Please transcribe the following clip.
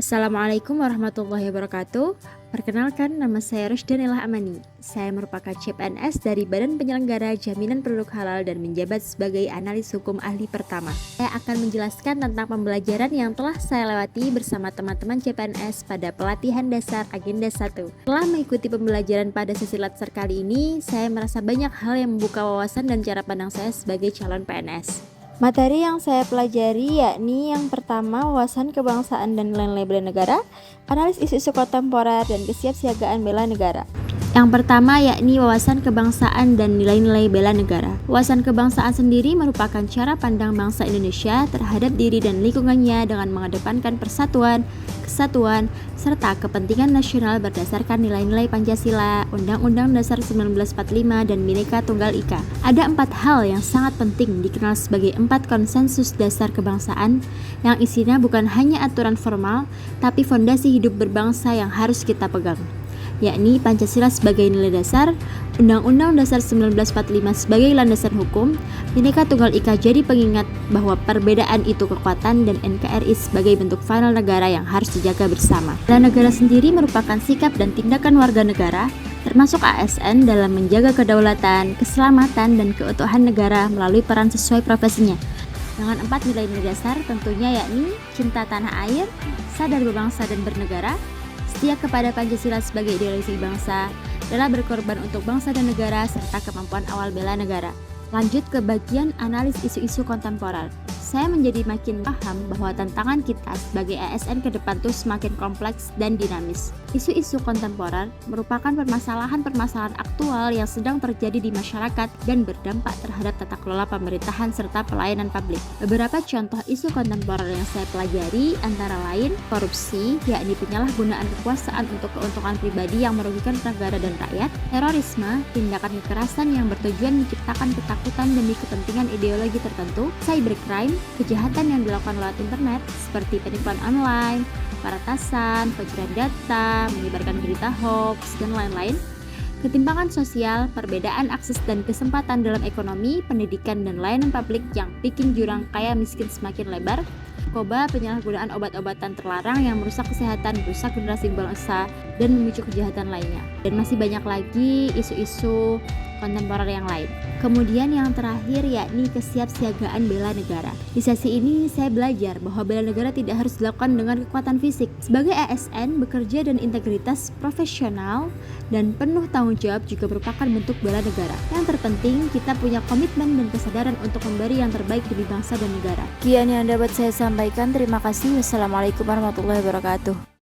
Assalamualaikum warahmatullahi wabarakatuh. Perkenalkan, nama saya Rusdanillah Amani. Saya merupakan CPNS dari Badan Penyelenggara Jaminan Produk Halal dan menjabat sebagai analis hukum ahli pertama. Saya akan menjelaskan tentang pembelajaran yang telah saya lewati bersama teman-teman CPNS pada pelatihan dasar agenda 1. Setelah mengikuti pembelajaran pada sesi latsar kali ini, saya merasa banyak hal yang membuka wawasan dan cara pandang saya sebagai calon PNS. Materi yang saya pelajari yakni yang pertama, wawasan kebangsaan dan nilai-nilai bela negara, analis isu-isu kontemporer, dan kesiapsiagaan bela negara. Yang pertama yakni wawasan kebangsaan dan nilai-nilai bela negara. Wawasan kebangsaan sendiri merupakan cara pandang bangsa Indonesia terhadap diri dan lingkungannya dengan mengedepankan persatuan, kesatuan, serta kepentingan nasional berdasarkan nilai-nilai Pancasila, Undang-Undang Dasar 1945, dan Bhinneka Tunggal Ika. Ada 4 hal yang sangat penting dikenal sebagai 4 konsensus dasar kebangsaan yang isinya bukan hanya aturan formal, tapi fondasi hidup berbangsa yang harus kita pegang, yakni Pancasila sebagai nilai dasar, Undang-Undang Dasar 1945 sebagai landasan hukum, Bhinneka Tunggal Ika jadi pengingat bahwa perbedaan itu kekuatan, dan NKRI sebagai bentuk final negara yang harus dijaga bersama. Bela negara sendiri merupakan sikap dan tindakan warga negara, termasuk ASN, dalam menjaga kedaulatan, keselamatan, dan keutuhan negara melalui peran sesuai profesinya. Dengan 4 nilai-nilai dasar tentunya yakni cinta tanah air, sadar berbangsa dan bernegara, setia kepada Pancasila sebagai ideologi bangsa, rela berkorban untuk bangsa dan negara, serta kemampuan awal bela negara. Lanjut ke bagian analis isu-isu kontemporer. Saya menjadi makin paham bahwa tantangan kita sebagai ASN ke depan tuh semakin kompleks dan dinamis. Isu-isu kontemporer merupakan permasalahan-permasalahan aktual yang sedang terjadi di masyarakat dan berdampak terhadap tata kelola pemerintahan serta pelayanan publik. Beberapa contoh isu kontemporer yang saya pelajari antara lain korupsi, yakni penyalahgunaan kekuasaan untuk keuntungan pribadi yang merugikan negara dan rakyat, terorisme, tindakan kekerasan yang bertujuan menciptakan ketakutan demi kepentingan ideologi tertentu, cybercrime, kejahatan yang dilakukan lewat internet seperti penipuan online, peretasan, pencurian data, menyebarkan berita hoax, dan lain-lain. Ketimpangan sosial, perbedaan akses dan kesempatan dalam ekonomi, pendidikan, dan layanan publik yang bikin jurang kaya miskin semakin lebar. Narkoba, penyalahgunaan obat-obatan terlarang yang merusak kesehatan, merusak generasi bangsa, dan memicu kejahatan lainnya. Dan masih banyak lagi isu-isu kontemporer yang lain. Kemudian yang terakhir yakni kesiapsiagaan bela negara. Di sesi ini saya belajar bahwa bela negara tidak harus dilakukan dengan kekuatan fisik. Sebagai ASN, bekerja dan integritas profesional dan penuh tanggung jawab juga merupakan bentuk bela negara. Yang terpenting, kita punya komitmen dan kesadaran untuk memberi yang terbaik demi bangsa dan negara. Sekian yang dapat saya sampaikan. Terima kasih. Wassalamualaikum warahmatullahi wabarakatuh.